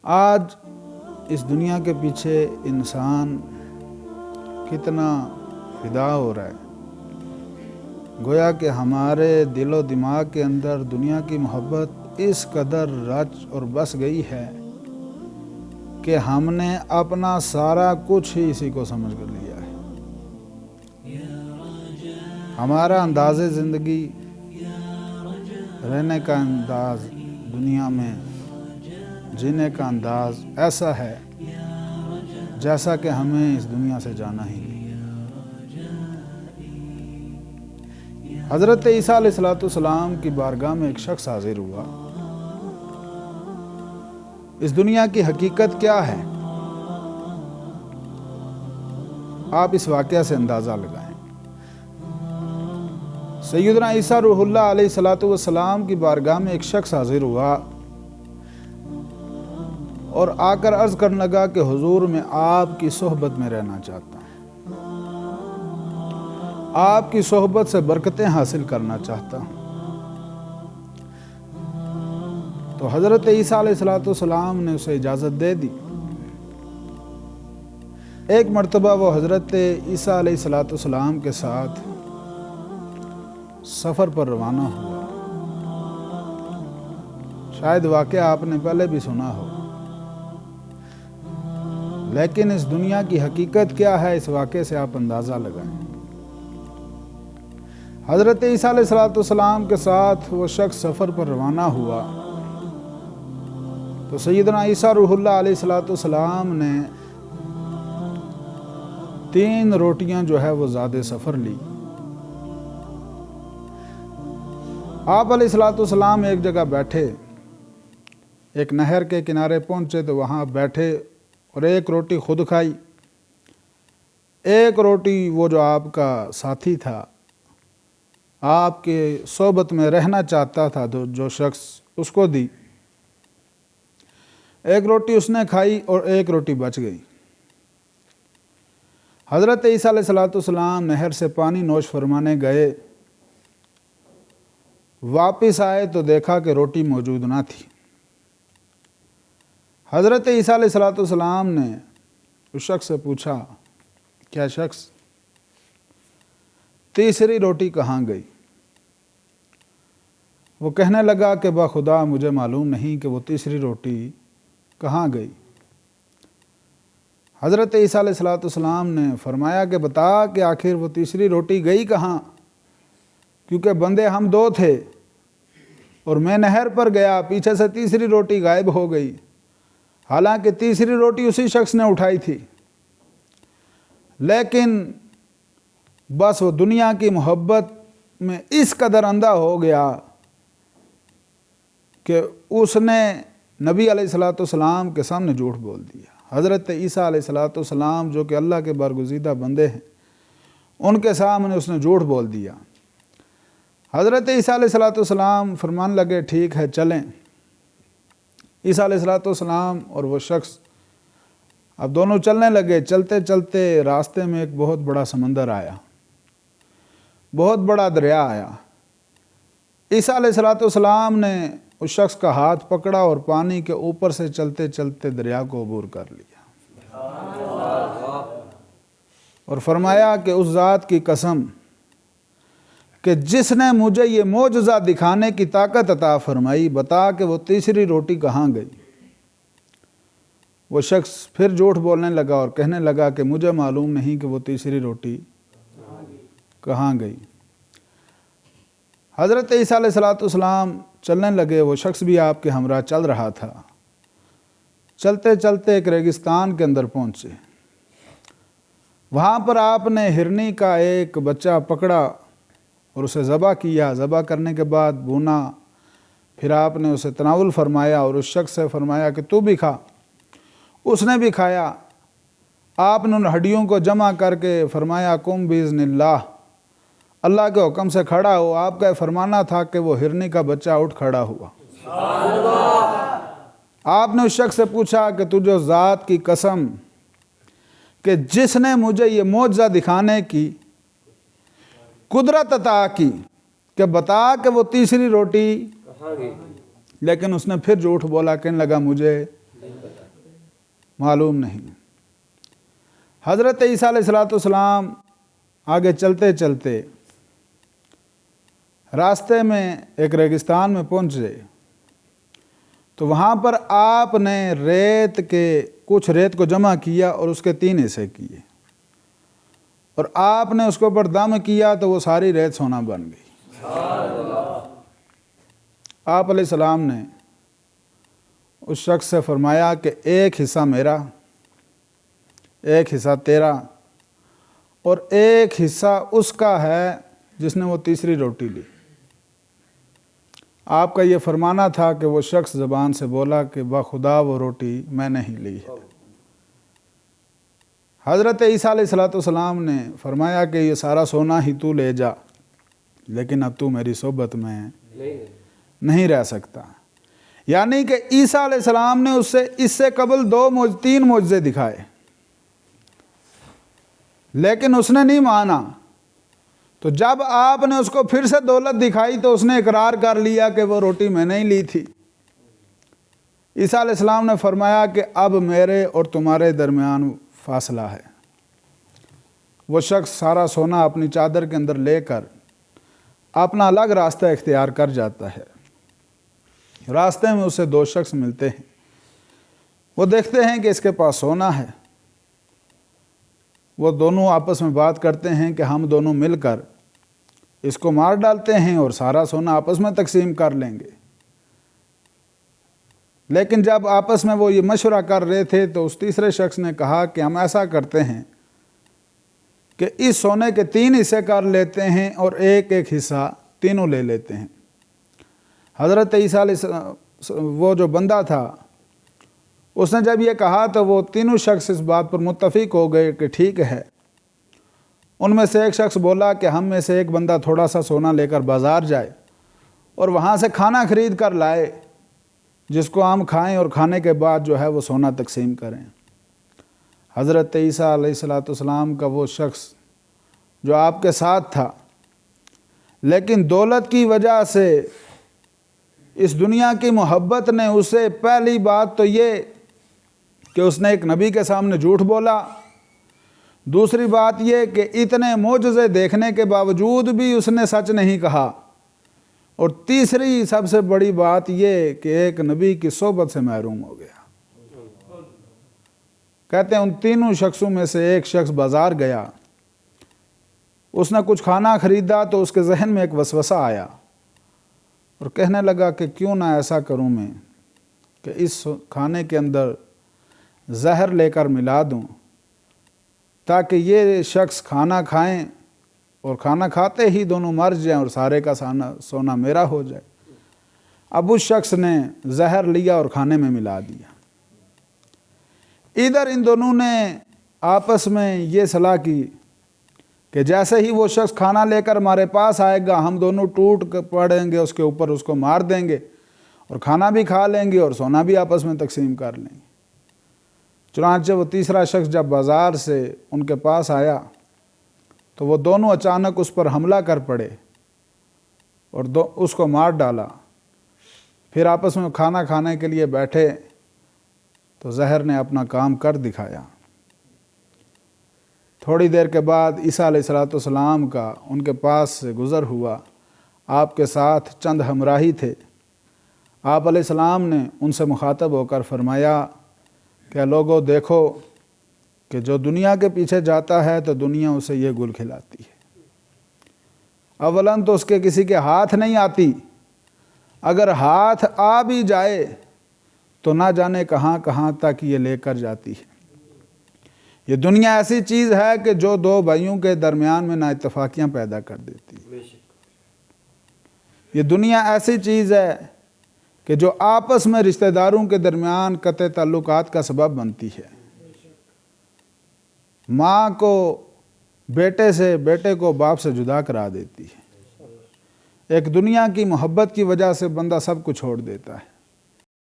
آج اس دنیا کے پیچھے انسان کتنا فدا ہو رہا ہے، گویا کہ ہمارے دل و دماغ کے اندر دنیا کی محبت اس قدر رچ اور بس گئی ہے کہ ہم نے اپنا سارا کچھ ہی اسی کو سمجھ کر لیا ہے۔ ہمارا انداز زندگی، رہنے کا انداز، دنیا میں جینے کا انداز ایسا ہے جیسا کہ ہمیں اس دنیا سے جانا ہی نہیں۔ حضرت عیسیٰ علیہ السلام کی بارگاہ میں ایک شخص حاضر ہوا۔ اس دنیا کی حقیقت کیا ہے؟ آپ اس واقعہ سے اندازہ لگائیں۔ سیدنا عیسیٰ روح اللہ علیہ السلام کی بارگاہ میں ایک شخص حاضر ہوا اور آ کر عرض کرنے لگا کہ حضور میں آپ کی صحبت میں رہنا چاہتا ہوں، آپ کی صحبت سے برکتیں حاصل کرنا چاہتا ہوں۔ تو حضرت عیسیٰ علیہ السلام نے اسے اجازت دے دی۔ ایک مرتبہ وہ حضرت عیسیٰ علیہ السلام کے ساتھ سفر پر روانہ ہوا۔ شاید واقعہ آپ نے پہلے بھی سنا ہو، لیکن اس دنیا کی حقیقت کیا ہے اس واقعے سے آپ اندازہ لگائیں۔ حضرت عیسیٰ علیہ السلام کے ساتھ وہ شخص سفر پر روانہ ہوا تو سیدنا عیسیٰ روح اللہ علیہ السلام نے 3 روٹیاں جو ہے وہ زیادہ سفر لی۔ آپ علیہ السلام ایک جگہ بیٹھے، ایک نہر کے کنارے پہنچے تو وہاں بیٹھے اور ایک روٹی خود کھائی، ایک روٹی وہ جو آپ کا ساتھی تھا، آپ کے صحبت میں رہنا چاہتا تھا تو جو شخص، اس کو دی۔ ایک روٹی اس نے کھائی اور ایک روٹی بچ گئی۔ حضرت عیسیٰ علیہ السلام نہر سے پانی نوش فرمانے گئے، واپس آئے تو دیکھا کہ روٹی موجود نہ تھی۔ حضرت عیسیٰ علیہ السلام نے اس شخص سے پوچھا، کیا شخص، تیسری روٹی کہاں گئی؟ وہ کہنے لگا کہ بخدا مجھے معلوم نہیں کہ وہ تیسری روٹی کہاں گئی۔ حضرت عیسیٰ علیہ السلام نے فرمایا کہ بتا کہ آخر وہ تیسری روٹی گئی کہاں، کیونکہ بندے ہم 2 تھے اور میں نہر پر گیا، پیچھے سے تیسری روٹی غائب ہو گئی، حالانکہ تیسری روٹی اسی شخص نے اٹھائی تھی، لیکن بس وہ دنیا کی محبت میں اس قدر اندھا ہو گیا کہ اس نے نبی علیہ السلام کے سامنے جھوٹ بول دیا۔ حضرت عیسیٰ علیہ السلام جو کہ اللہ کے برگزیدہ بندے ہیں، ان کے سامنے اس نے جھوٹ بول دیا۔ حضرت عیسیٰ علیہ السلام فرمان لگے، ٹھیک ہے چلیں۔ عیسیٰ علیہ السلام اور وہ شخص اب دونوں چلنے لگے۔ چلتے چلتے راستے میں ایک بہت بڑا سمندر آیا، بہت بڑا دریا آیا۔ عیسیٰ علیہ السلام نے اس شخص کا ہاتھ پکڑا اور پانی کے اوپر سے چلتے چلتے دریا کو عبور کر لیا اور فرمایا کہ اس ذات کی قسم کہ جس نے مجھے یہ معجزہ دکھانے کی طاقت عطا فرمائی، بتا کہ وہ تیسری روٹی کہاں گئی۔ وہ شخص پھر جھوٹ بولنے لگا اور کہنے لگا کہ مجھے معلوم نہیں کہ وہ تیسری روٹی کہاں گئی۔ حضرت عیسیٰ علیہ السلام چلنے لگے، وہ شخص بھی آپ کے ہمراہ چل رہا تھا۔ چلتے چلتے ایک ریگستان کے اندر پہنچے، وہاں پر آپ نے ہرنی کا ایک بچہ پکڑا اور اسے ذبح کیا۔ ذبح کرنے کے بعد بھونا، پھر آپ نے اسے تناول فرمایا اور اس شخص سے فرمایا کہ تو بھی کھا۔ اس نے بھی کھایا۔ آپ نے ان ہڈیوں کو جمع کر کے فرمایا قم باذن اللہ، اللہ کے حکم سے کھڑا ہو۔ آپ کا فرمانا تھا کہ وہ ہرنی کا بچہ اٹھ کھڑا ہوا۔ آپ نے اس شخص سے پوچھا کہ تجھے ذات کی قسم کہ جس نے مجھے یہ معجزہ دکھانے کی قدرت عطا کی کہ بتا کہ وہ تیسری روٹی، لیکن اس نے پھر جھوٹ بولا، کہنے لگا مجھے मालूम नहीं। हज़रत ईसा अलैहिस्सलाम आगे चलते चलते रास्ते में एक रेगिस्तान में पहुँचे, तो वहाँ पर आपने कुछ रेत को जमा किया और उसके 3 हिस्से किए, और आपने उसके ऊपर दम किया तो वो सारी रेत सोना बन गई। आप अलैहिस्सलाम ने उस शख्स से फरमाया कि एक हिस्सा मेरा, एक हिस्सा तेरा, और एक हिस्सा उसका है जिसने वो तीसरी रोटी ली। आपका ये फरमाना था कि वो शख्स ज़बान से बोला कि बखुदा वो रोटी मैं नहीं ली है। हज़रत ईसा अलैहिस्सलाम ने फरमाया कि ये सारा सोना ही तू ले जा, लेकिन अब तू मेरी सोबत में नहीं रह सकता। यानी कि ईसा अलैहिस्सलाम ने उससे इससे कबल 3 मोजज़े दिखाए, लेकिन उसने नहीं माना। तो जब आपने उसको फिर से दौलत दिखाई तो उसने इकरार कर लिया कि वो रोटी मैंने ही ली थी। ईसा अलैहिस्सलाम ने फरमाया कि अब मेरे और तुम्हारे दरमियान फासला है। वो शख्स सारा सोना अपनी चादर के अंदर लेकर अपना अलग रास्ता इख्तियार कर जाता है। रास्ते में उसे 2 शख्स मिलते हैं। वो देखते हैं कि इसके पास सोना है। वो दोनों आपस में बात करते हैं कि हम दोनों मिलकर इसको मार डालते हैं और सारा सोना आपस में तकसीम कर लेंगे। लेकिन जब आपस में वो ये मशवरा कर रहे थे तो उस तीसरे शख्स ने कहा कि हम ऐसा करते हैं कि इस सोने के 3 हिस्से कर लेते हैं और एक हिस्सा तीनों ले लेते हैं। हज़रत ईसा वो जो बंदा था उसने जब ये कहा तो वो तीनों शख्स इस बात पर मुत्तफिक हो गए कि ठीक है। उनमें से एक शख्स बोला कि हम में से एक बंदा थोड़ा सा सोना लेकर बाज़ार जाए और वहाँ से खाना ख़रीद कर लाए, जिसको हम खाएं और खाने के बाद जो है वो सोना तकसीम करें। हज़रत ईसा अलैहिस्सलाम का वो शख्स जो आपके साथ था, लेकिन दौलत की वजह से, इस दुनिया की मोहब्बत ने उसे, पहली बात तो ये कि उसने एक नबी के सामने झूठ बोला, दूसरी बात ये कि इतने मोजज़े देखने के बावजूद भी उसने सच नहीं कहा, और तीसरी सबसे बड़ी बात ये कि एक नबी की सोबत से महरूम हो गया। कहते हैं उन तीनों शख्सों में से एक शख्स बाज़ार गया, उसने कुछ खाना ख़रीदा तो उसके जहन में एक वसवसा आया और कहने लगा कि क्यों ना ऐसा करूं मैं कि इस खाने के अंदर जहर लेकर मिला दूं, ताकि ये शख्स खाना खाएं और खाना खाते ही दोनों मर जाएं और सारे का सोना मेरा हो जाए। अब उस शख्स ने जहर लिया और खाने में मिला दिया। इधर इन दोनों ने आपस में ये सलाह की कि जैसे ही वो शख्स खाना लेकर हमारे पास आएगा हम दोनों टूट पड़ेंगे उसके ऊपर, उसको मार देंगे और खाना भी खा लेंगे और सोना भी आपस में तकसीम कर लेंगे। चुनांचे वो तीसरा शख्स जब बाज़ार से उनके पास आया तो वो दोनों अचानक उस पर हमला कर पड़े और उसको मार डाला। फिर आपस में खाना खाने के लिए बैठे तो जहर ने अपना काम कर दिखाया। थोड़ी देर के बाद ईसा अलैहिस्सलाम का उनके पास से गुज़र हुआ, आपके साथ चंद हमराही थे। आप अलैहिस्सलाम ने उनसे मुखातब होकर फरमाया कि लोगों देखो कि जो दुनिया के पीछे जाता है तो दुनिया उसे ये गुल खिलाती है। अवलन तो उसके किसी के हाथ नहीं आती, अगर हाथ आ भी जाए तो ना जाने कहाँ कहाँ तक ये लेकर जाती है। ये दुनिया ऐसी चीज़ है कि जो 2 भाइयों के दरमियान में नाइतफाकियाँ पैदा कर देती है। ये दुनिया ऐसी चीज़ है कि जो आपस में रिश्तेदारों के दरमियान कतई ताल्लुकात का सबब बनती है। माँ को बेटे से, बेटे को बाप से जुदा करा देती है। एक दुनिया की मोहब्बत की वजह से बंदा सब कुछ छोड़ देता है।